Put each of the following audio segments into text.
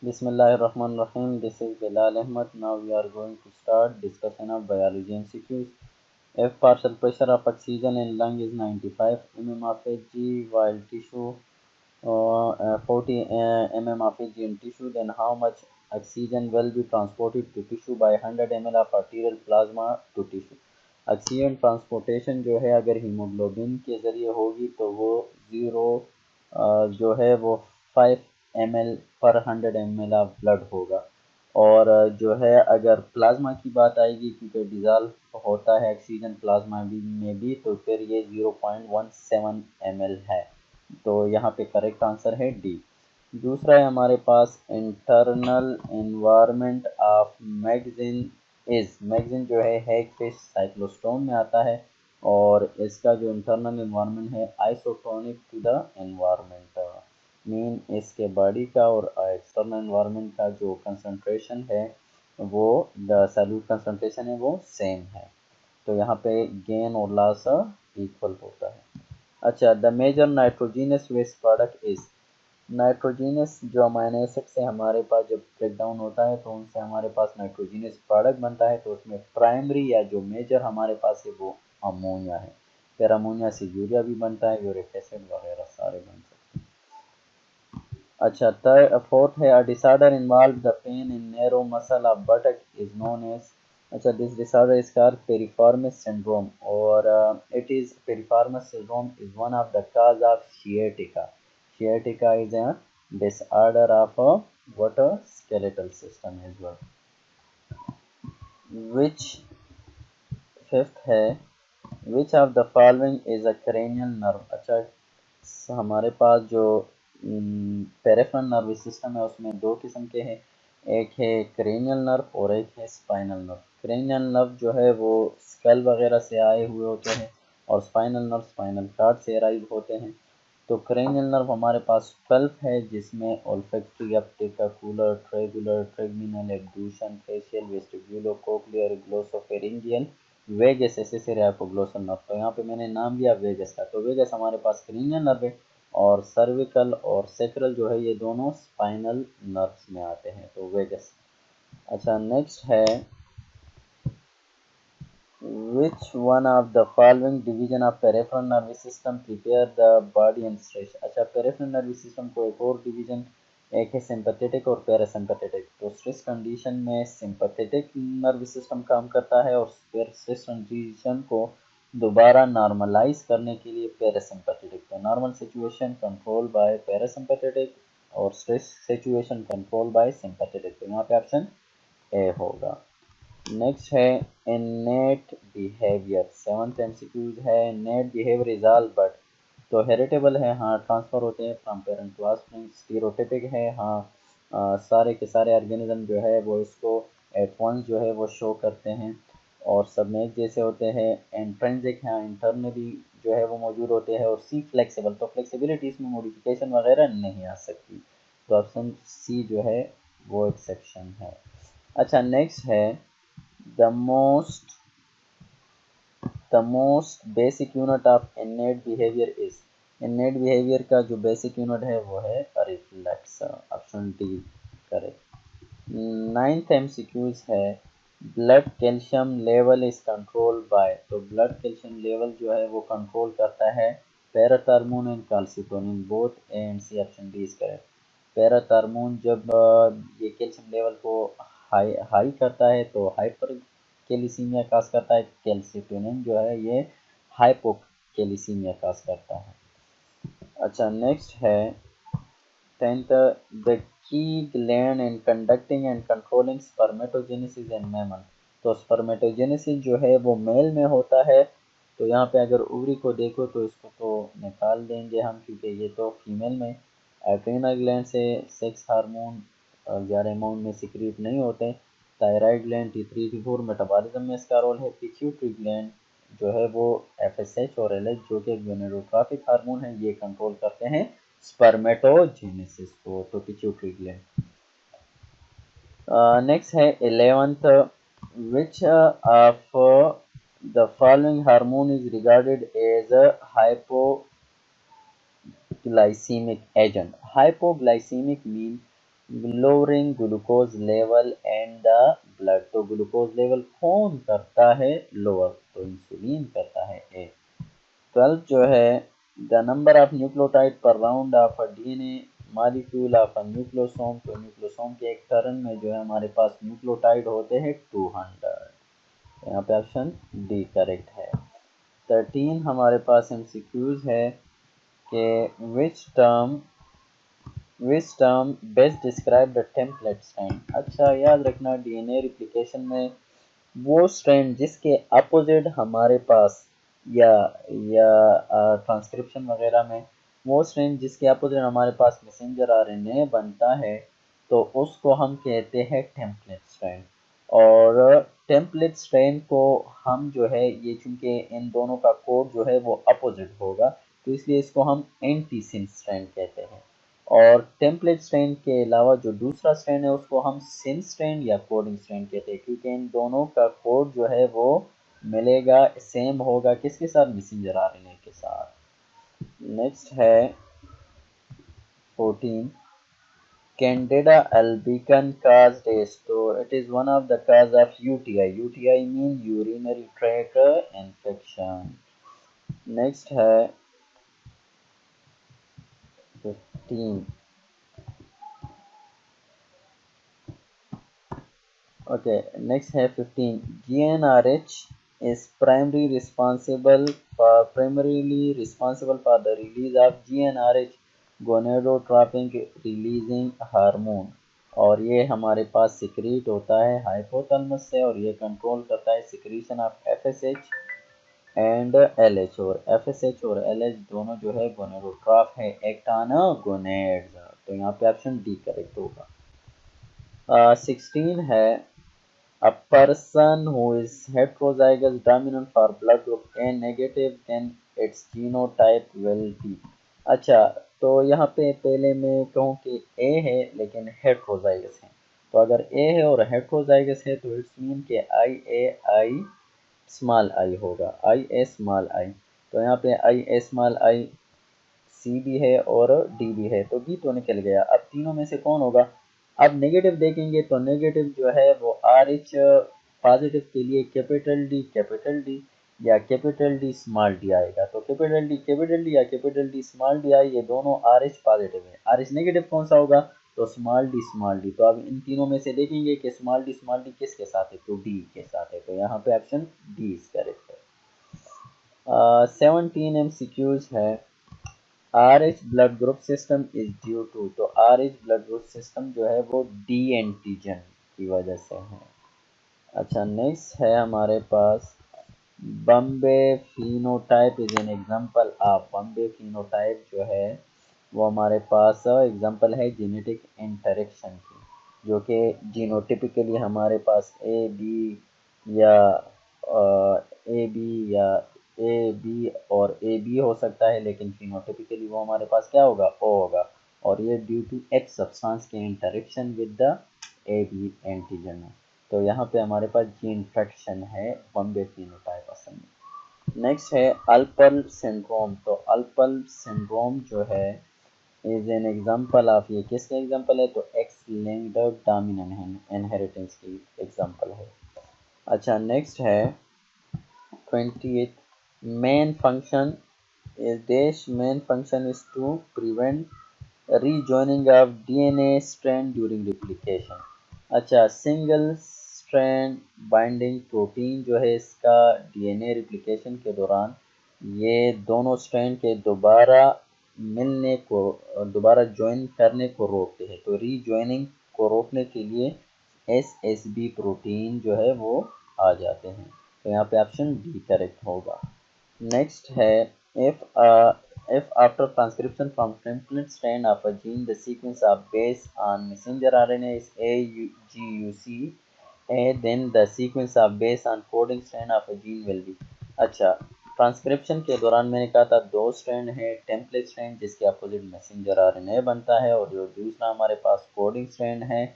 Bismillahirrahmanirrahim. This is Bilal Ahmed. Now we are going to start discussion of biology MCQs. If partial pressure of oxygen in lung is 95 mm of Hg while tissue 40 mm of Hg in tissue, then how much oxygen will be transported to tissue by 100 ml of arterial plasma to tissue. Oxygen transportation जो है अगर haemoglobin के ज़रिए होगी तो वो zero जो है वो 5 ml पर 100 ml ऑफ ब्लड होगा। और जो है अगर प्लाज्मा की बात आएगी क्योंकि डिज़ॉल्व होता है ऑक्सीजन प्लाज्मा में भी तो फिर ये 0.17 ml है। तो यहाँ पे करेक्ट आंसर है डी। दूसरा है हमारे पास internal environment of magazine magazine जो है एक फिश साइक्लोस्टोम में आता है और इसका जो इंटरनल एनवायरनमेंट है isotonic to the environment mean इसके बॉडी का और एक्सटर्नल एनवायरनमेंट का जो कंसंट्रेशन है वो द सैल्यूट कंसंट्रेशन है वो सेम है। तो यहाँ पे गेन और लॉस इक्वल होता है। अच्छा, the major nitrogenous waste product is nitrogenous जो अमाइनो एसिड से हमारे पास जब ब्रेक डाउन होता है तो उनसे हमारे पास नाइट्रोजीनस प्रोडक्ट बनता है। तो उसमें प्राइमरी या जो मेजर हमारे पास है वो अमोनिया है। फिर अमोनिया से यूरिया भी बनता है, यूरिक एसिड वगैरह सारे बन सकते हैं। अच्छा, फोर्थ है a disorder involve the pain in narrow muscle of buttock is known as. अच्छा, this disorder is called piriformis syndrome और it is piriformis syndrome is one of the cause of sciatica. Sciatica is a disorder of a what a skeletal system as well. Which fifth है which of the following is a cranial nerve। अच्छा, हमारे पास जो peripheral nervous system है उसमें दो किस्म के हैं, एक है क्रेनियल नर्व और एक है स्पाइनल नर्व। क्रेनियल नर्व जो है वो स्कल वगैरह से आए हुए होते हैं और स्पाइनल नर्व स्पाइनल कार्ड से अराइव होते हैं। तो क्रेनियल नर्व हमारे पास 12 है जिसमें olfactory, optical, trochlear, trigeminal, abduction, facial, vestibulo, cochlear, glossopharyngeal, vagus accessory hypoglossal nerve. तो यहाँ पे मैंने नाम लिया वेगस का, तो वेगस हमारे पास क्रेनियल नर्व है और सर्विकल और सेक्रल जो है ये दोनों स्पाइनल नर्व्स में आते हैं, तो वेगस। अच्छा, नेक्स्ट है which one of the following division of peripheral nervous system prepare the body and stress। अच्छा, peripheral nervous system को एक और डिवीजन, एक है सिंपैथेटिक और पैरासिम्पैथेटिक। तो स्ट्रेस कंडीशन में सिंपैथेटिक नर्वस सिस्टम काम करता है और स्ट्रेस कंडीशन को दोबारा नॉर्मलाइज करने के लिए पैरासिम्पैथेटिक। तो normal situation control by parasympathetic और stress situation control by sympathetic. तो यहाँ पे ऑप्शन ए होगा। नेक्स्ट है इनेट बिहेवियर, सेवंथ एमसीक्यूज है। Innate behaviour is all but, तो हेरिटेबल है हाँ, ट्रांसफर होते हैं from parent to offspring. Stereotypic है हाँ, सारे के सारे ऑर्गेनिज्म जो है वो इसको एट वंस जो है वो शो करते हैं। और सब में एक जैसे होते हैं। इंट्रिंसिक है, इंटरनली जो है वो मौजूद होते हैं। और सी फ्लेक्सिबल, तो फ्लेक्सिबिलिटी इसमें मॉडिफिकेशन वगैरह नहीं आ सकती। तो ऑप्शन सी जो है वो एक्सेप्शन है। अच्छा, नेक्स्ट है the most the most basic unit of innate behavior is। innate behavior का जो बेसिक यूनिट है वो है reflex, option D correct. Ninth MCQs है blood calcium level is control by. तो ब्लड कैल्शियम लेवल जो है वो कंट्रोल करता है parathormone and calcitonin, both A and C, option D is correct. Parathormone जब ये कैल्शियम लेवल को हाई हाई करता है तो हाइपर कैल्सीमिया काज करता है। कैल्सिटोनिन जो है ये हाइपोकैल्सीमिया काज करता है। अच्छा, नेक्स्ट है 10th the key gland in conducting and controlling spermatogenesis in mammal. तो स्पर्मेटोजेनेसिस जो है वो मेल में होता है। तो यहाँ पे अगर ओवरी को देखो तो इसको तो निकाल देंगे हम क्योंकि ये तो फीमेल में। एड्रीनल ग्लैंड से सेक्स हार्मोन ज़्यादा अमाउंट में सिक्रीट नहीं होते। Thyroid gland T3 T4 metabolism में इसका रोल है। पिट्यूटरी ग्लैंड जो है वो FSH और LH जो कि गोनेडोट्रोपिक हार्मोन है ये कंट्रोल करते हैं स्पर्मेटोजेनेसिस को, तो पिट्यूटरी ग्लैंड। नेक्स्ट है 11th which of the following hormone is regarded as a hypoglycaemic agent. Hypoglycaemic mean lowering glucose level and the blood. तो ग्लूकोज लेवल कौन करता है लोअर? तो इंसुलिन करता है। ए 12 जो है द नंबर ऑफ न्यूक्लियोटाइड पर round of a DNA molecule of a nucleosome. तो न्यूक्लियोसोम के एक टर्न में जो है हमारे पास न्यूक्लियोटाइड होते हैं 200। यहाँ पे ऑप्शन डी करेक्ट है। 13 हमारे पास एमसीक्यूज है कि which term best describe the template strand. अच्छा याद रखना डीएनए रिप्लिकेशन में वो स्ट्रैंड जिसके अपोजिट हमारे पास या ट्रांसक्रिप्शन वगैरह में वो स्ट्रैंड जिसके अपोजिट हमारे पास मैसेंजर आरएनए बनता है तो उसको हम कहते हैं टेम्पलेट स्ट्रैंड। और टेम्पलेट स्ट्रैंड को हम जो है ये चूंकि इन दोनों का कोड जो है वो अपोजिट होगा तो इसलिए इसको हम एंटी सिंस स्ट्रैंड कहते हैं। और टेम्पलेट स्ट्रैंड के अलावा जो दूसरा स्ट्रैंड है उसको हम सिन स्ट्रैंड या कोडिंग स्ट्रैंड कहते हैं क्योंकि इन दोनों का कोड जो है वो मिलेगा, सेम होगा किसके साथ? मैसेंजर आरएनए के साथ। नेक्स्ट है 14 कैंडिडा अल्बिकन काज डेज। तो it is one of the cause of UTI. UTI mean urinary track infection. Next है 15। Okay, next है 15. GnRH is primarily responsible for the release of GnRH gonadotropin releasing hormone। और ये हमारे पास secrete होता है hypothalamus से और ये कंट्रोल करता है secretion of FSH and LH. और एफएसएच और एलएच दोनों जो है गोनेडोट्रॉप है, एक्ट ऑन गोनेड्स। तो यहाँ पे ऑप्शन डी करेक्ट होगा। 16 है a person who is heterozygous dominant for blood group A negative then its genotype will be। अच्छा, तो यहाँ पे पहले मैं कहूँ कि A है लेकिन हेट्रोजाइगस है। तो अगर A है और हेट्रोजाइगस है तो इट्स मीन के आई ए आई स्मॉल आई होगा, आई ए स्मॉल आई। तो यहाँ पे आई ए स्मॉल आई सी भी है और डी भी है तो बी तो निकल गया। अब तीनों में से कौन होगा? अब नेगेटिव देखेंगे तो नेगेटिव जो है वो आर एच पॉजिटिव के लिए कैपिटल डी या कैपिटल डी स्मॉल डी आएगा। तो कैपिटल डी या capital D small D I, ये दोनों आर एच पॉजिटिव है। आर एच नेगेटिव कौन सा होगा? तो स्मॉल डी। तो अब इन तीनों में से देखेंगे कि स्मॉल डी किसके साथ है? तो डी के साथ है। तो यहाँ पे ऑप्शन डी इज करेक्ट है। 17 एमसीक्यूज है R H blood group system is due to. तो R H blood group system जो है वो डी एंटीजन की वजह से है। अच्छा, नेक्स्ट है हमारे पास Bombay phenotype is an example of. Bombay phenotype जो है वो हमारे पास एग्जांपल है जेनेटिक इंटरेक्शन की, जो कि जीनोटिपिकली हमारे पास या ए बी या ए बी और ए बी हो सकता है, लेकिन फिनोटिपिकली वो हमारे पास क्या होगा? ओ होगा। और ये ड्यू टू एक्स सब्सटेंस के interaction with the A B antigen है। तो यहाँ पे हमारे पास जीन फ्रैक्शन है बम्बे फिनोटाइप असल में। नेक्स्ट है अल्पर सिंड्रोम। तो अल्पर सिंड्रोम जो है इज एन एग्जांपल ऑफ, ये किसका एग्जांपल है? तो एक्स लिंक्ड डोमिनेंट इनहेरिटेंस की एग्जांपल है। अच्छा, नेक्स्ट है 28 main function is to prevent rejoining of DNA strand during replication। अच्छा, सिंगल स्ट्रैंड बाइंडिंग प्रोटीन जो है इसका डीएनए रिप्लिकेशन के दौरान ये दोनों स्ट्रैंड के दोबारा ज्वाइन करने को रोकते हैं। तो रीजॉइनिंग को रोकने के लिए एसएसबी प्रोटीन जो है वो आ जाते हैं। तो यहाँ पे ऑप्शन डी करेक्ट होगा। नेक्स्ट है if after transcription from template strand of a gene the sequence of base on messenger RNA is AGUC then the sequence of base on coding strand of a gene will be। अच्छा, transcription के दौरान मैंने कहा था दो strand है, template strand जिसके opposite messenger RNA बनता है और जो दूसरा हमारे पास कोडिंग स्ट्रैंड है।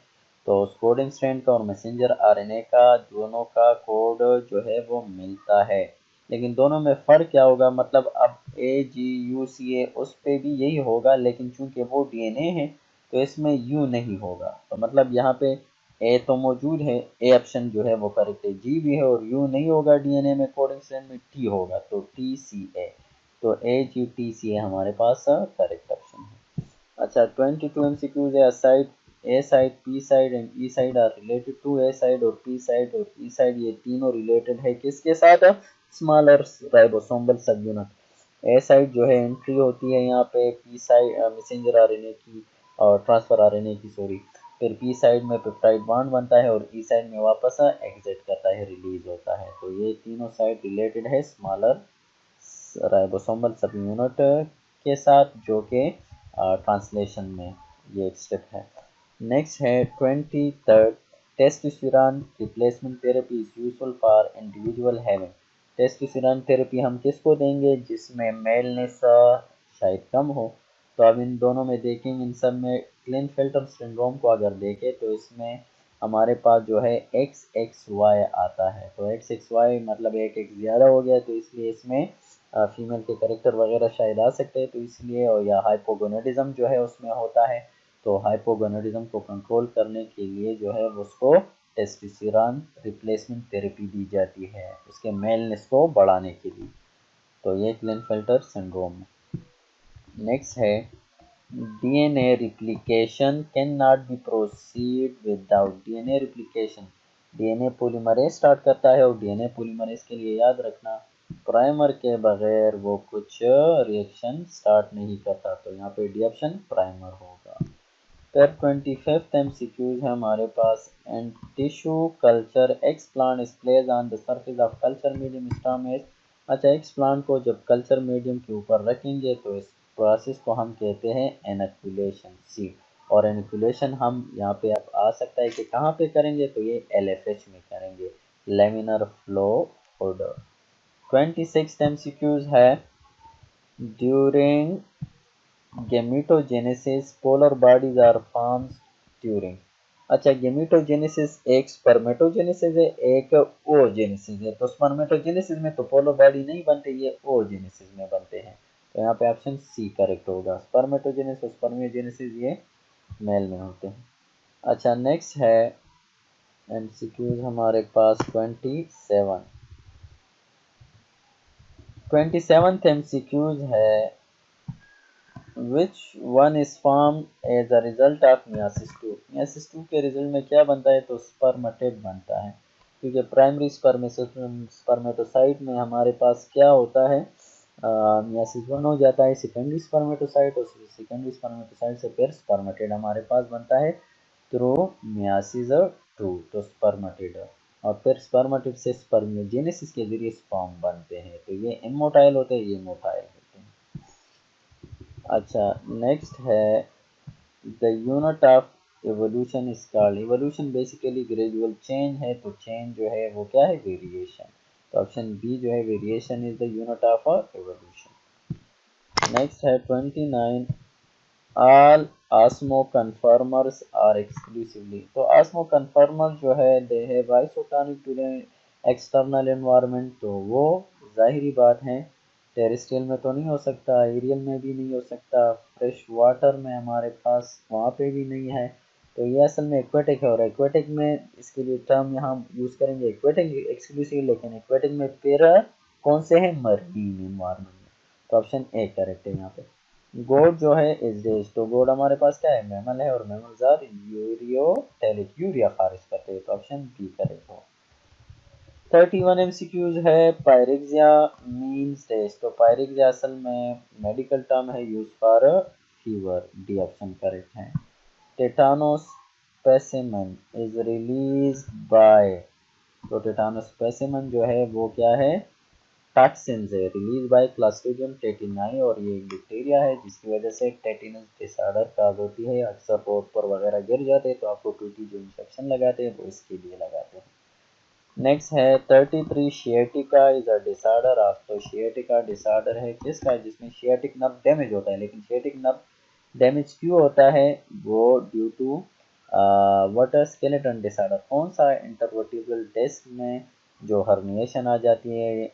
तो उस कोडिंग स्ट्रैंड का और मैसेंजर आरएनए का दोनों का कोड जो है वो मिलता है, लेकिन दोनों में फ़र्क क्या होगा? मतलब अब AGUCA उस पे भी यही होगा, लेकिन चूंकि वो डीएनए है तो इसमें यू नहीं होगा। तो मतलब यहाँ पे ए तो मौजूद है, ए ऑप्शन जो है वो करेक्ट है। जी भी है और यू नहीं होगा, डीएनए में कोडिंग स्ट्रैंड में टी होगा, तो टी सी ए। तो ए जी टी सी ए हमारे पास करेक्ट ऑप्शन है। अच्छा 22 एमसीक्यूज है। Site A site, P site and E site are related to A site, और पी साइड और ई साइड ये तीनों रिलेटेड है किसके साथ? Smaller ribosomal sub unit. A site जो है एंट्री होती है यहाँ पे, पी साइड मैसेंजर आरएनए की और ट्रांसफर आरएनए की सॉरी, फिर पी साइड में पेप्टाइड बॉन्ड बनता है और ई साइड में वापस एग्जिट करता है, रिलीज होता है। तो ये तीनों साइड रिलेटेड है स्मॉलर राइबोसोमल सब यूनिट के साथ, जो कि ट्रांसलेशन में ये एक स्टेप है। नेक्स्ट है 23rd, testosterone replacement therapy is useful for individual having. Testosterone therapy हम किसको देंगे? जिसमें मेलनेस शायद कम हो। तो अब इन दोनों में देखेंगे, इन सब में क्लिनफेल्टर सिंड्रोम को अगर देखें तो इसमें हमारे पास जो है एक्स एक्स वाई आता है। तो एक्स एक्स वाई मतलब एक एक ज़्यादा हो गया, तो इसलिए इसमें फीमेल के करेक्टर वगैरह शायद आ सकते हैं, तो इसलिए, और या हाइपोगोनेडिज्म जो है उसमें होता है। तो हाइपोगोनेडिज्म को कंट्रोल करने के लिए जो है उसको टेस्टोस्टेरोन रिप्लेसमेंट थेरेपी दी जाती है, उसके मेलनेस को बढ़ाने के लिए। तो ये क्लिनफेल्टर सिंड्रोम है। नेक्स्ट है DNA replication can not be proceed without DNA replication. DNA polymerase start करता है और डीएनए पॉलीमरेज के लिए याद रखना प्राइमर के बगैर वो कुछ रिएक्शन स्टार्ट नहीं करता। तो यहाँ पे डी ऑप्शन प्राइमर होगा। फिर 25th एमसीक्यूज है हमारे पास। And tissue culture explant is place on the surface of culture medium स्टोमेज। अच्छा, एक्स प्लांट को जब कल्चर मीडियम के ऊपर रखेंगे तो इस प्रोसेस को हम कहते हैं एनक्यूलेशन सी। और एनक्यूलेशन हम यहाँ पे अब आ सकता है कि कहाँ पे करेंगे, तो ये एलएफएच में करेंगे, laminar flow order. 26th MCQs है during gametogenesis polar bodies are forms during. अच्छा, गेमेटोजेनेसिस एक स्पर्मेटोजेनेसिस है, एक ओजेनेसिस है। तो स्पर्मेटोजेनेसिस में तो पोलर बॉडी नहीं बनते, ये ओजेनेसिस में बनते हैं। तो यहाँ पे ऑप्शन सी करेक्ट होगा। स्पर्मेटोजेनेसिस स्पर्मियोजेनेसिस ये मेल में होते हैं। अच्छा, नेक्स्ट है एमसीक्यूज हमारे पास 27th एमसीक्यूज है which one is form as a result of meiosis two. Meiosis two के रिजल्ट में क्या बनता है? तो स्पर्मेटेड बनता है, क्योंकि प्राइमरी स्पर्मेटोसाइट में हमारे पास क्या होता है, मियासिस वन हो जाता है, सेकेंडरी स्पर्मेटोसाइट, और सेकेंडरी स्पर्मेटोसाइट से फिर स्पर्मेटेड हमारे पास बनता है थ्रू मियासिस टू, तो स्पर्मेटेड। और फिर स्पर्मेटेड से स्पर्मियोजेनेसिस के जरिए स्पर्म बनते हैं। तो ये इमोटाइल होते हैं, ये मोटाइल होते हैं। अच्छा, नेक्स्ट है the unit of evolution is called. Evolution basically gradual change है, तो चेंज जो है वो क्या है? वेरिएशन। तो ऑप्शन बी जो है variation is the unit of evolution. Next है 29 all osmoconformers are exclusively. तो ऑस्मो कन्फर्मर जो है they have isotonic to the external environment. तो वो जाहिरी बात है टेरेस्ट्रियल में तो नहीं हो सकता, एरियल में भी नहीं हो सकता, फ्रेश वाटर में हमारे पास वहाँ पे भी नहीं है। तो ये असल में एक्वेटिक है, और एक्वेटिक में इसके लिए टर्म यहाँ यूज़ करेंगे एक्वेटिक एक्सक्लूसिव, लेकिन एक्वेटिक में फिर कौन से हैं? मरीन एनवायरनमेंट में। तो ऑप्शन ए करेक्ट है यहाँ पे। गोड जो है इज डेज। तो गोड हमारे पास क्या है? मैमल है, और मैमल्स आर यूरियोटेलिक, यूरिया खारिज करते हैं। तो ऑप्शन बी करेक्ट हो। 31 एमसीक्यूज है पायरेक्सिया मीन्स डेज। तो पायरेक्सिया असल में मेडिकल टर्म है use for fever, D option correct है। टेटानोस स्पेसिमन इज रिलीज बाय। तो टेटानोस स्पेसिमन जो है वो क्या है? टॉक्सिन है, रिलीज बाय क्लस्ट्रिडियम टेटिनाई, और ये एक बैक्टीरिया है जिसकी वजह से टेटिनस डिसऑर्डर काज होती है। अक्सर रोड पर वगैरह गिर जाते हैं तो आपको टीटी जो इंजेक्शन लगाते हैं वो इसके लिए लगाते हैं। नेक्स्ट है 33 sciatica is a disorder of. तो शियाटिका डिसऑर्डर है किसका? जिसमें शियाटिक नर्व डैमेज होता है। लेकिन शियाटिक नर्व डैमेज क्यों होता है? वो due to water skeleton disorder. कौन सा? इंटरवर्टिब्रल डिस्क में जो हर्निएशन आ जाती है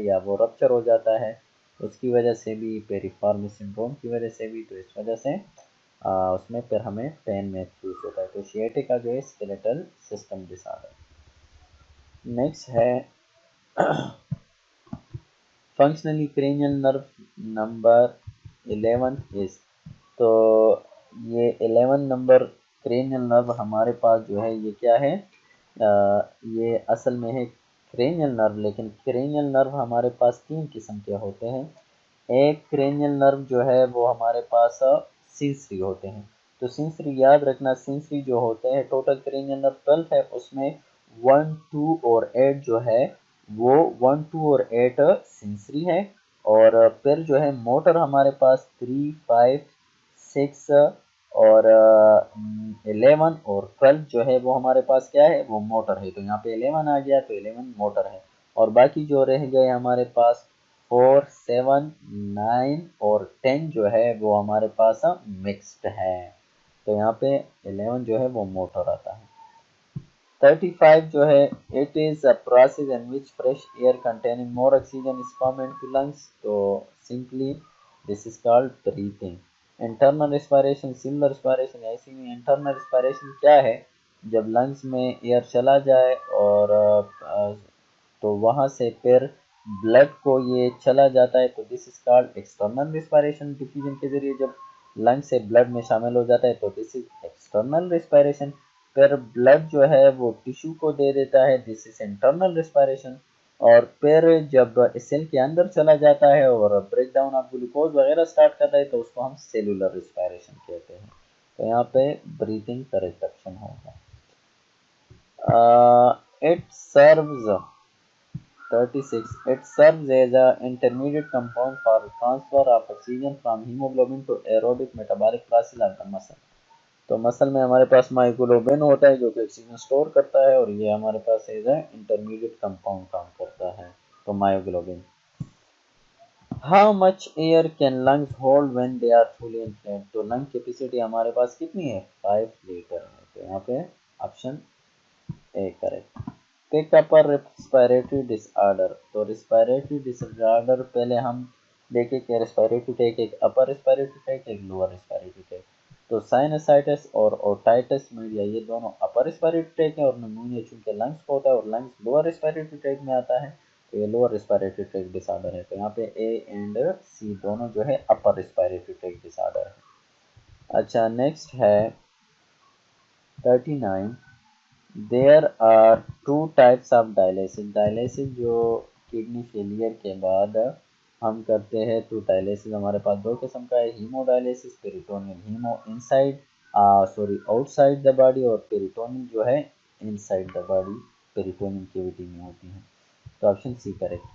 या वो रप्चर हो जाता है, उसकी वजह से भी, पेरिफॉर्म सिंड्रोम की वजह से भी। तो इस वजह से उसमें फिर हमें पेन में चूज होता है। तो शिएटिका जो है स्केलेटल सिस्टम डिसऑर्डर। नेक्स्ट है functionally cranial nerve number 11 is. तो ये 11 नंबर क्रेनियल नर्व हमारे पास जो है ये क्या है, ये असल में है क्रेनियल नर्व, लेकिन क्रेनियल नर्व हमारे पास तीन किस्म के होते हैं। एक क्रेनियल नर्व जो है वो हमारे पास सेंसरी होते हैं। तो सेंसरी याद रखना, सेंसरी जो होते हैं टोटल क्रेनियल नर्व 12 है, उसमें 1, 2 और 8 जो है वो 1, 2 और 8 सेंसरी है। और फिर जो है मोटर हमारे पास 3, 5, 6 और 11 और 12 जो है वो हमारे पास क्या है, वो मोटर है। तो यहाँ पे 11 आ गया, तो 11 मोटर है। और बाकी जो रह गए हमारे पास 4, 7, 9 और 10 जो है वो हमारे पास मिक्स्ड है। तो यहाँ पे 11 जो है वो मोटर आता है। 35 जो है it is a process in which fresh air containing more oxygen is pumped into lungs. तो simply this is called breathing. Internal respiration, similar respiration. ऐसे में इंटरनल रिस्पायरेशन क्या है, जब लंग्स में एयर चला जाए और तो वहाँ से फिर ब्लड को ये चला जाता है, तो this is called external respiration. Diffusion के जरिए जब लंग से ब्लड में शामिल हो जाता है तो दिस इज एक्सटर्नल रिस्पायरेशन। फिर ब्लड जो है वो टिश्यू को दे देता है, दिस इज इंटरनल रिस्पायरेशन। और फिर जब सेल के अंदर चला जाता है और ब्रेक डाउन ऑफ ग्लूकोज वगैरह स्टार्ट करता है तो उसको हम सेलुलर रिस्पायरेशन कहते हैं। तो यहाँ पे ब्रीथिंग करेक्ट ऑप्शन होगा। It serves 36. It serves as an intermediate compound for transfer of oxygen from hemoglobin to aerobic metabolic process of the muscle. तो मसल में हमारे पास माइग्लोबिन होता है जो कि ऑक्सीजन स्टोर करता है, और ये हमारे पास एज ए इंटरमीडिएट कंपाउंड काम करता है। तो myoglobin. How much air can lungs hold when they are fully inflated. तो लंग कैपेसिटी हमारे पास कितनी है, 5 लीटर है। तो यहाँ पे option A correct. Pick up respiratory disorder. तो रिस्पायरेटरी डिसऑर्डर पहले हम देखें कि रिस्पायरेटरी टैक एक अपर रिस्पायरेटरी टैक, एक लोअर रिस्पायरेटरी टैक। तो साइनसाइटिस और ओटाइटिस मीडिया ये दोनों अपर रिस्पायरेटरी टैक है, और निमोनिया चूंकि लंग्स को होता है और लंग्स लोअर रिस्पायरेटरी टैक में आता है, तो ये लोअर रिस्पायरेटरी टैक डिसऑर्डर है। तो यहाँ पे ए एंड सी दोनों जो है अपर रिस्पायरेटरी टैक डिसऑर्डर है। अच्छा नेक्स्ट है 39। There are two types of dialysis. Dialysis जो किडनी फेलियर के बाद हम करते हैं, तो डायलिसिस हमारे पास दो किस्म का है, haemodialysis, peritoneal. Haemo inside sorry outside the body, और पेरिटोनियल जो है inside the body, peritoneal cavity में होती है। तो ऑप्शन सी करेक्ट।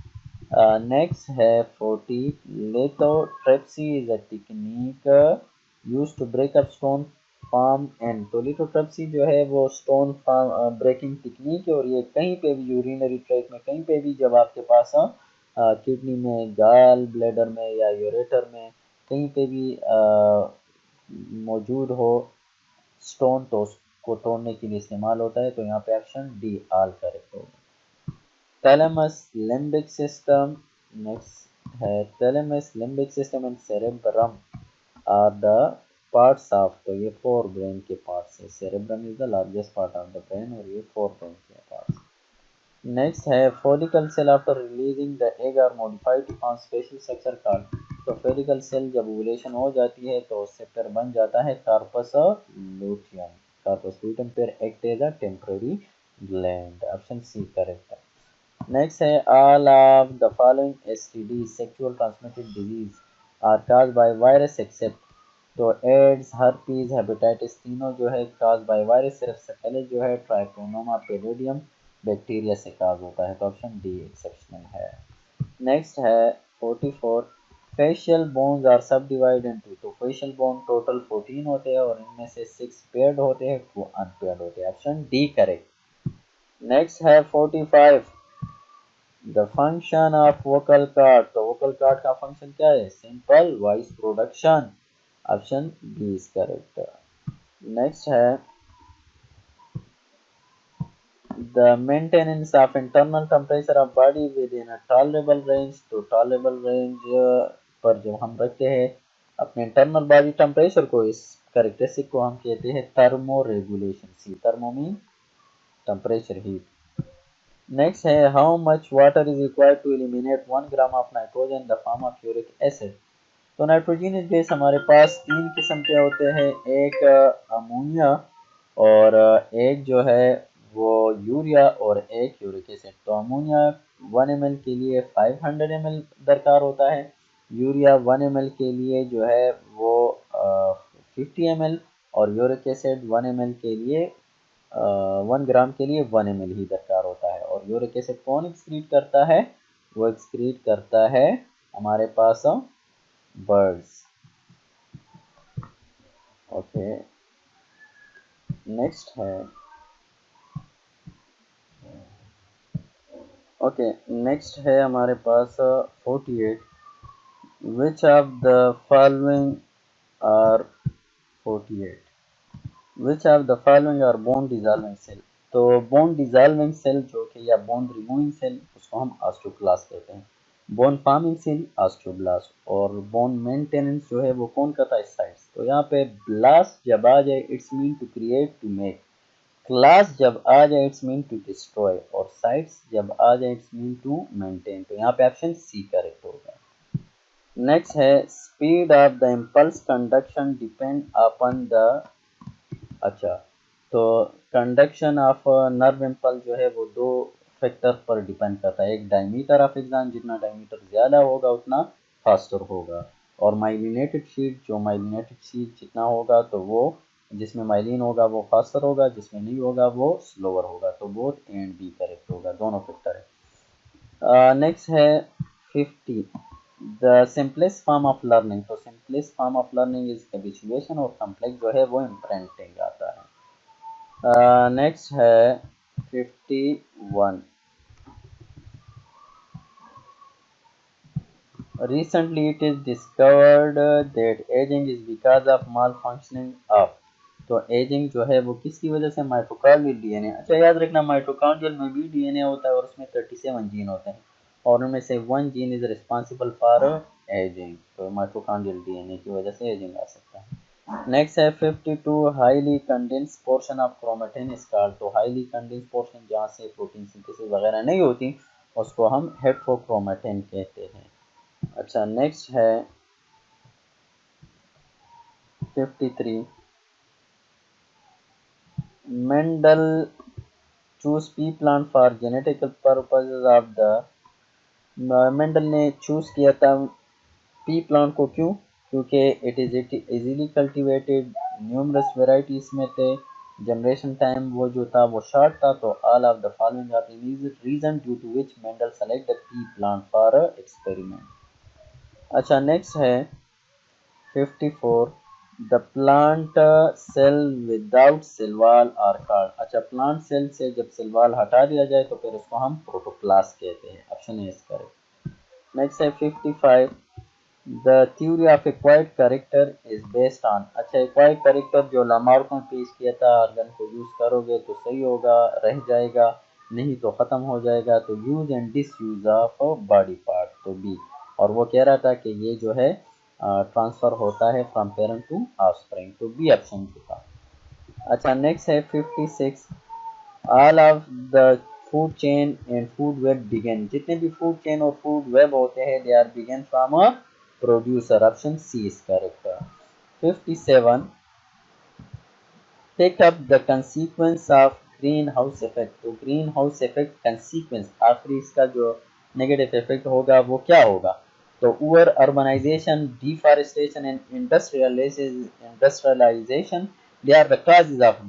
नेक्स्ट है 40। Lithotripsy is a technique use to break up stone form and. तो लिथोट्रिप्सी जो है वो स्टोन फार्म ब्रेकिंग टेक्निक है, और ये कहीं पे भी यूरिनरी ट्रैक में, कहीं पे भी जब आपके पास किडनी में, गाल ब्लैडर में या यूरेटर में कहीं पे भी मौजूद हो स्टोन, तो उसको तोड़ने के लिए इस्तेमाल होता है। तो यहाँ पे ऑप्शन डी ऑल करेक्ट होगा। Thalamus limbic system. नेक्स्ट है thalamus limbic system and cerebrum are the parts of. तो ये 4 ब्रेन के पार्ट्स है। Cerebrum is the largest part of the brain, और ये 4 ब्रेन के पार्ट्स। नेक्स्ट है follicle cell after releasing the egg are modified to form special structure called. तो follicle cell जब ओवुलेशन हो जाती है तो उससे फिर बन जाता है कार्पस लूटियम। कार्पस लूटियम फिर act as a temporary gland. Option C correct है। नेक्स्ट है all of the following STD sexual transmitted disease are cause by virus except. तो एड्स, हर्पीज, हेपेटाइटिस तीनों जो है काज बाय वायरस, सिर्फ syphilis जो है ट्राइकोनोमा पेलोडियम बैक्टीरिया से काज होता है। तो ऑप्शन डी एक्सेप्शनल है। नेक्स्ट है 44। फेशियल बोन्स आर सब डिवाइड इनटू। तो फेशियल बोन टोटल 14 होते हैं, और इनमें से 6 पेयर्ड होते हैं, 2 अनपेयर्ड होते हैं। Option D correct. नेक्स्ट है 45। The function of vocal cord. तो वोकल कार्ड का फंक्शन क्या है, simple voice production. Option B is correct. Next है the maintenance of internal temperature of body within a tolerable range. तो tolerable range पर जब हम रखते हैं अपने इंटरनल बॉडी टेम्परेचर को, इस करेक्टरिस्टिक को हम कहते हैं thermoregulation. See thermo mean temperature heat. Next है how much water is required to eliminate 1 gram of nitrogen in the form of uric acid. तो नाइट्रोजनस गैस हमारे पास 3 किस्म के होते हैं, एक अमोनिया और एक जो है वो यूरिया और एक यूरिक एसिड। तो अमोनिया 1 ml के लिए 500 ml दरकार होता है, यूरिया 1 ml के लिए जो है वो 50 ml, और यूरिक एसिड 1 ml के लिए 1 ग्राम के लिए 1 ml ही दरकार होता है। और यूरिक एसिड कौन एक्सक्रीट करता है? वो एक्सक्रीट करता है हमारे पास बर्ड्स। ओके, नेक्स्ट है नेक्स्ट है हमारे पास 48 which of the following are 48 which of the following are bone dissolving cell. तो बोन डिजॉल्विंग सेल जो कि या बोन रिमूविंग सेल उसको हम ऑस्टियोक्लास्ट कहते हैं, बोन फॉर्मिंग सेल ऑस्टियोब्लास्ट, और बोन मेंटेनेंस जो है वो कौन करता है? साइट्स। तो यहाँ पे ब्लास्ट जब आ जाए it's mean to create to make, clast जब आ जाए इट्स मीन टू डिस्ट्रॉय, और साइट्स जब आ जाए इट्स मीन टू मेंटेन। तो यहाँ पे ऑप्शन सी करेक्ट होगा। नेक्स्ट है speed of the impulse conduction depend upon the, अच्छा तो कंडक्शन ऑफ नर्व इम्पल्स जो है वो 2 फैक्टर पर डिपेंड करता है, एक डायमीटर ऑफ एक्सान, जितना डायमीटर ज़्यादा होगा उतना फास्टर होगा, और माइलिनेटेड शीट, जो माइलिनेटेड शीट जितना होगा तो वो जिसमें माइलिन होगा वो फास्टर होगा, जिसमें नहीं होगा वो स्लोअर होगा। तो both A and B correct होगा, दोनों फैक्टर है। नेक्स्ट है 50 the simplest form of learning. तो simplest form of learning is habituation, और कॉम्प्लेक्स जो है वो इम्प्रिंटिंग आता है। नेक्स्ट है 51 recently it is discovered that aging is because of malfunctioning of। तो एजिंग जो है वो किसकी वजह से? Mitochondrial DNA. अच्छा याद रखना माइटोकॉन्ड्रियल में भी डीएनए होता है और उसमें 37 जीन होते हैं, और उनमें से 1 gene is responsible for ageing. तो माइटोकॉन्ड्रियल डीएनए की वजह से एजिंग आ सकता है। नेक्स्ट है 52 highly condense portion of chromatin is called. तो हाईली कंडेंस पोर्शन जहाँ से प्रोटीन सिंथेसिस वगैरह नहीं होती उसको हम हेट्रोक्रोमेटिन कहते हैं। अच्छा नेक्स्ट है 53 Mendel choose P plant for genetical purposes of the. Mendel ने चूज किया था पी प्लांट को, क्यों? क्योंकि it is easily cultivated, numerous variety इसमें थे, जनरेशन टाइम वो जो था वो शॉर्ट था। तो all of the following are reason due to which Mendel select the pea plant for experiment. अच्छा नेक्स्ट है 54 the plant cell without cell wall are called. अच्छा प्लांट सेल से जब सेल वॉल हटा दिया जाए तो फिर उसको हम प्रोटोप्लास्ट कहते हैं, option A is correct. Next है 55 the theory of acquired character is based on. अच्छा एक्वायर्ड कैरेक्टर जो लामार्क ने पेश किया था, ऑर्गन को यूज करोगे तो सही होगा, रह जाएगा, नहीं तो खत्म हो जाएगा। तो use and disuse of body part, तो बी। और वो कह रहा था कि ये जो है ट्रांसफर होता है फ्रॉम पेरेंट टू ऑफस्प्रिंग, तो बी ऑप्शन था। अच्छा नेक्स्ट है 56 all of the food chain and food web begin. जितने भी फूड चेन और फूड वेब होते हैं they are begin from a producer, option C is correct. 57 take up the consequence of greenhouse effect. तो greenhouse effect consequence, आखिरी इसका जो negative effect होगा वो क्या होगा? तो over urbanization, deforestation and industrialization they are the causes of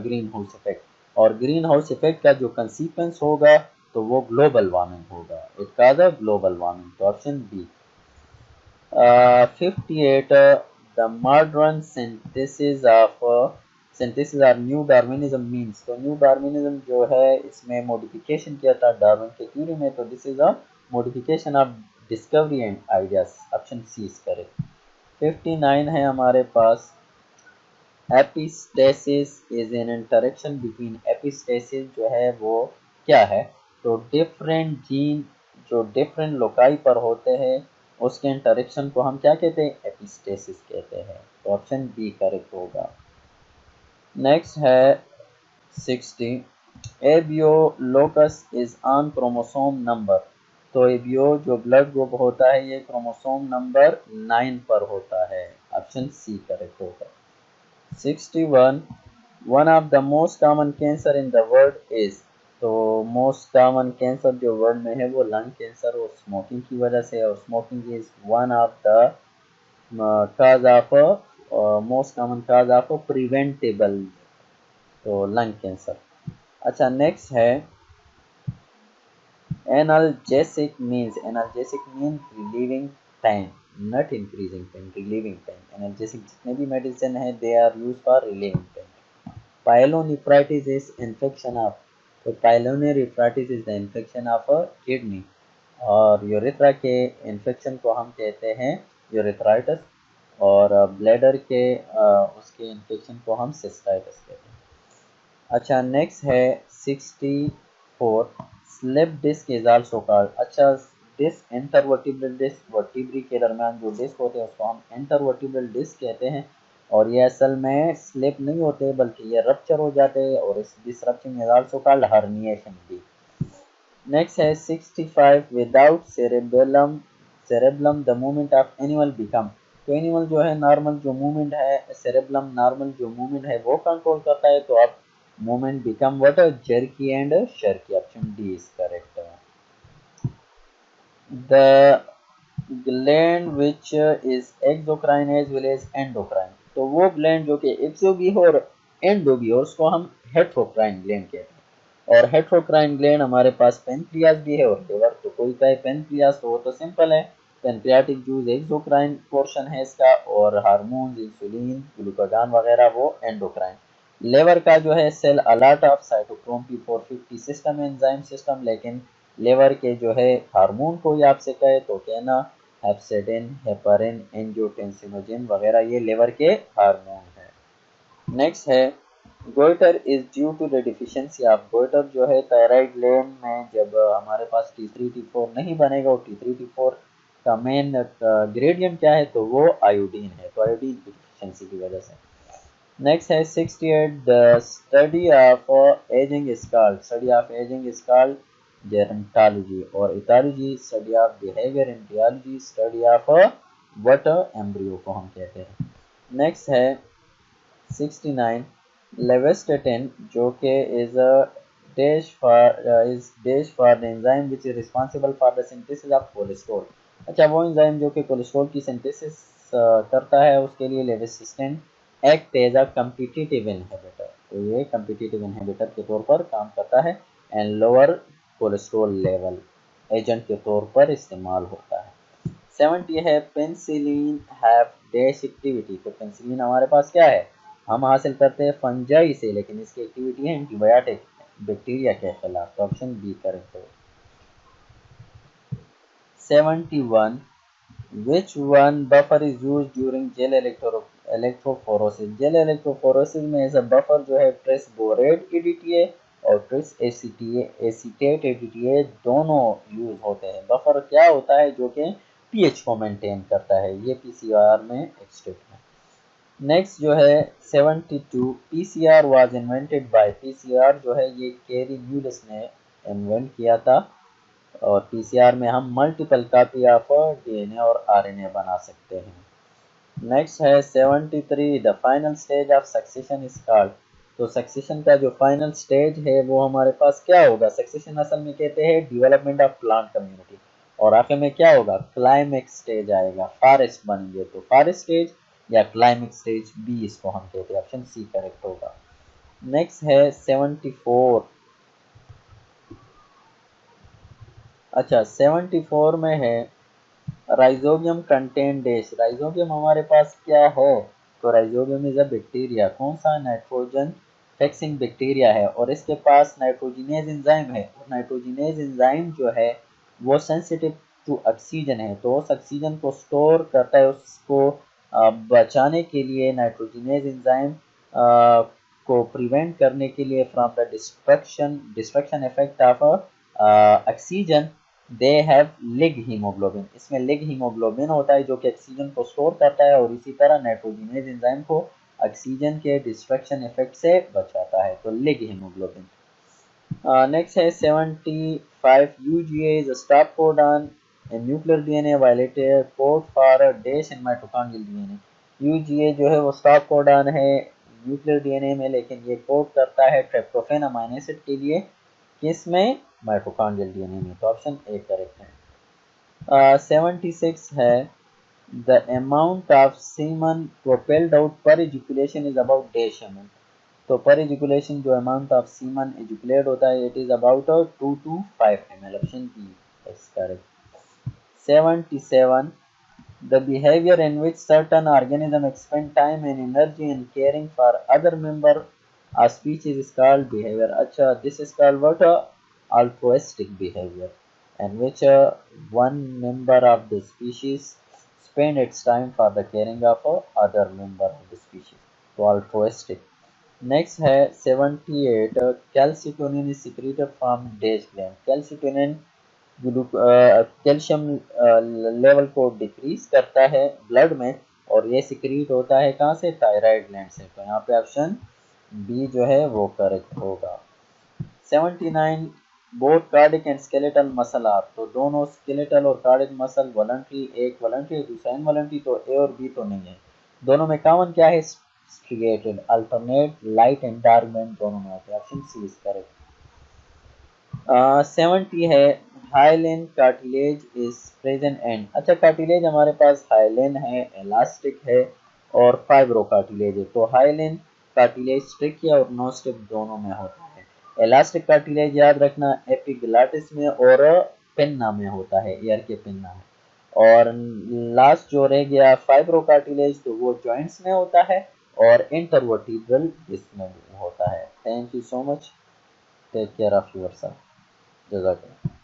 greenhouse effect. और ग्रीन हाउस इफेक्ट का जो कंसीक्वेंस होगा तो वो ग्लोबल वार्मिंग होगा, it cause a global warming, तो option B. 58 the modern synthesis और न्यू डार्विनिज्म मीन्स। तो न्यू डार्विनिज्म जो है इसमें मॉडिफिकेशन किया था डार्विन के थ्योरी में, तो this is a modification of discovery and ideas, option C is correct. 59 है हमारे पास epistasis is an interaction between. Epistasis जो है वो क्या है? तो डिफरेंट जीन जो डिफरेंट लोकाई पर होते हैं उसके इंटरेक्शन को हम क्या कहते हैं, एपिस्टेसिस कहते हैं। तो ऑप्शन बी करेक्ट होगा। नेक्स्ट है 60, एबियोलोकस इज ऑन क्रोमोसोम नंबर। तो एबियो जो ब्लड ग्रुप होता है ये क्रोमोसोम नंबर 9 पर होता है। ऑप्शन सी करेक्ट होगा। 61, one of the most common cancer in the world is. तो मोस्ट कॉमन कैंसर जो वर्ल्ड में है वो लंग कैंसर और स्मोकिंग की वजह से, और smoking is one of the cause of most common cause of preventable, तो लंग कैंसर। अच्छा नेक्स्ट है analgesic mean relieving pain, not increasing pain, relieving pain. Analgesic जितने भी मेडिसिन है they are use for relieving pain. Pyelonephritis is infection of. तो pyelonephritis is the infection of kidney, और urethra के infection को हम कहते हैं यूरेथ्राइटिस, और ब्लैडर के उसके इन्फेक्शन को हम सिस्टाइटिस कहते हैं। अच्छा नेक्स्ट है 64, slip disc is also called. अच्छा डिस्क इंटरवर्टिब्रल डिस्क, वर्टिब्री के दरमियान जो डिस्क होते हैं उसको हम इंटरवर्टिब्रल डिस्क कहते हैं, और ये असल में स्लिप नहीं होते बल्कि ये रप्चर हो जाते हैं, और इस this rupture is also called herniation भी। नेक्स्ट है 65, without cerebellum the movement of animal become. तो एनिमल जो है नॉर्मल जो मूवमेंट है, सेरेबलम नॉर्मल जो मूवमेंट है वो कंट्रोल करता है, तो आप movement become what, jerky and shaky. Option D is correct. The gland which is exocrine as well as endocrine. तो वो ग्लैंड जो कि एक्सो भी हो और एंडो भी हो उसको हम हेट्रोक्राइन ग्लैंड कहते हैं। और हेट्रोक्राइन ग्लैंड हमारे पास पेनक्रियास भी है और लिवर। तो कोई कहे पेनक्रियास तो वो तो सिंपल है, पेनक्रियाटिक जूस एक्सोक्राइन पोर्शन है इसका, और हार्मोन्स इंसुलिन ग्लूकागॉन वगैरह वो एंडोक्राइन। लेवर का जो है cell a lot of cytochrome P450 system enzyme system, लेकिन लेवर के जो है हार्मोन कोई आपसे कहे तो कहना हेप्सेडिन, हेपारिन, एंजियोटेंसिनोजिन वगैरह, ये लेवर के हार्मोन है। नेक्स्ट है goitre is due to the deficiency of. Goitre जो है थायराइड ग्लैंड में जब हमारे पास T3 T4 नहीं बनेगा, और T3 T4 का मेन ग्रेडियंट क्या है, तो वो आयोडीन है, तो आयोडीन की डिफिशियंसी की वजह से। नेक्स्ट है 68, the study of ageing is called. Study of ageing is called gerontology, और ethology study of behaviour, in biology study of what, embryo को हम कहते हैं। नेक्स्ट है 69, लेवेस्टेटिन जो कि is dash for the enzyme which is responsible for the synthesis of cholesterol. अच्छा वो एंजाइम जो कि कोलेस्ट्रॉल की सिंथेसिस करता है उसके लिए lovastatin act as a competitive inhibitor. तो ये कम्पिटिटिव इनहिबिटर के तौर पर काम करता है, and lower cholesterol level agent के तौर पर इस्तेमाल होता है। 70 है पेंसिलिन हैव डैश एक्टिविटी। तो पेंसिलिन हमारे पास क्या है, हम हासिल करते हैं फंजाई से, लेकिन इसकी एक्टिविटी है एंटीबायोटिक बैक्टीरिया के खिलाफ। तो ऑप्शन बी करेक्ट है। 71, which one buffer is used during gel electrophoresis? Jail electrophoresis में ऐसा बफर जो है ट्रेस बोरेट EDTA और ट्रेस एसीटेट EDTA दोनों यूज होते हैं। बफर क्या होता है, जो कि पीएच को मेंटेन करता है, ये पीसीआर में एक्सट्रैक्ट है। नेक्स्ट जो है 72, PCR was invented by. PCR जो है ये कैरी ल्यूइस ने इन्वेंट किया था, और पीसीआर में हम मल्टीपल कॉपी ऑफ डीएनए और आरएनए बना सकते हैं। नेक्स्ट है 73, the final stage of succession is called. तो सक्सेशन का जो फाइनल स्टेज है वो हमारे पास क्या होगा, सक्सेशन असल में कहते हैं डेवलपमेंट ऑफ प्लांट कम्युनिटी, और आखिर में क्या होगा, क्लाइमेक्स स्टेज आएगा, फॉरेस्ट बनेंगे। तो फॉरेस्ट स्टेज या क्लाइमेक्स स्टेज बी इसको हम कहते हैं। ऑप्शन सी करेक्ट होगा। नेक्स्ट है 74। अच्छा 74 में है राइजोबियम कंटेन डैश। राइजोबियम हमारे पास क्या है, तो राइजोबियम इज अ बैक्टीरिया। कौन सा, नाइट्रोजन फिक्सिंग बैक्टीरिया है, और इसके पास नाइट्रोजिनेज एंजाइम है, और नाइट्रोजिनेज एंजाइम जो है वो सेंसिटिव टू ऑक्सीजन है, तो उस ऑक्सीजन को स्टोर करता है, उसको बचाने के लिए नाइट्रोजिनेज एंजाइम को प्रिवेंट करने के लिए from the destruction effect of oxygen, they have league haemoglobin, इसमें लिग हीमोग्लोबिन होता है जो कि ऑक्सीजन को स्टोर करता है और इसी तरह नाइट्रोजनेज एंजाइम को ऑक्सीजन के डिस्ट्रक्शन इफेक्ट से बचाता है, तो लिग हीमोग्लोबिन। नेक्स्ट है 75 UGA is a stop codon in nuclear DNA while it code for a dash in mitochondrial DNA। UGA जो है वो स्टॉप कोडॉन है न्यूक्लियर डीएनए में, लेकिन ये कोड करता है ट्रिप्टोफैन अमीनो एसिड के लिए, किस में, माइटोकॉन्ड्रियल डीएनए में, तो ऑप्शन ए करेक्ट है। 76 है the amount of semen propelled out per ejaculation is about dash ml, तो पर इजैकुलेशन जो अमाउंट ऑफ सीमन इजैकुलेट होता है it is about 2 to 5 ml, option B is correct. 77 the behavior in which certain organisms expend time and energy in caring for other member of species is called behavior। अच्छा, this is called what, altruistic behavior in which one member of the species spend its time for the caring of other member of the species, तो altruistic। Next है 78 calcitonin is secreted from dash gland, calcitonin calcium level को decrease करता है blood में और ये secrete होता है कहाँ से, थायराइड ग्लैंड से, तो यहाँ पे ऑप्शन बी जो है वो करेक्ट होगा। 79 both cardiac and skeletal muscle are, तो दोनों स्केलेटल और कार्डिक मसल वॉलंटरी, एक वॉलंटरी दूसरा इनवॉलंटरी, तो ए और बी तो नहीं है, दोनों में कॉमन क्या है, striated alternate light and dark band दोनों में होते हैं, ऑप्शन सी इज करेक्ट। 70 है हाइलेन कार्टिलेज इज प्रेजेंट एंड, अच्छा कार्टिलेज हमारे पास हाइलेन है, इलास्टिक है और फाइब्रो कार्टिलेज है, तो हाइलेन कार्टिलेज स्ट्रिक और नो स्ट्रिक दोनों में होता है। इलास्टिक कार्टिलेज याद रखना एपिग्लाटिस में और पिन्ना में होता है, ईयर के पिन्ना में, और लास्ट जो रह गया फाइब्रो कार्टिलेज तो वो जॉइंट्स में होता है और इंटरवर्टिब्रल डिस्क में होता है। Thank you so much, take care of yourself, जज़ाकल्लाह।